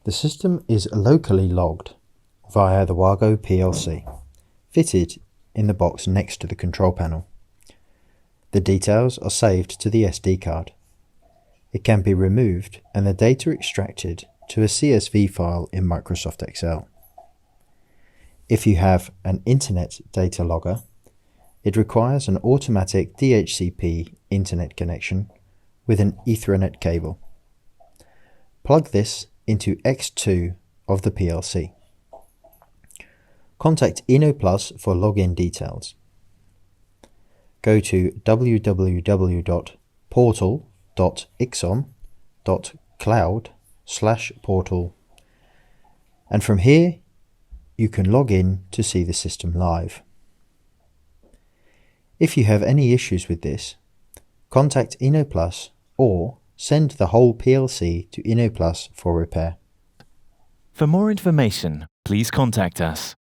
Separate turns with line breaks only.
The system is locally logged via the WAGO PLC, fitted in the box next to the control panel. The details are saved to the SD card. It can be removed and the data extracted to a CSV file in Microsoft Excel. If you have an Internet data logger, it requires an automatic DHCP internet connection with an Ethernet cable. Plug this into X2 of the PLC. Contact INNO+ for login details. Go to www.portal.ixon.cloud/portal, and from here you can log in to see the system live. If you have any issues with this, contact INNO+ or send the whole PLC to INNO+ for repair.
For more information, please contact us.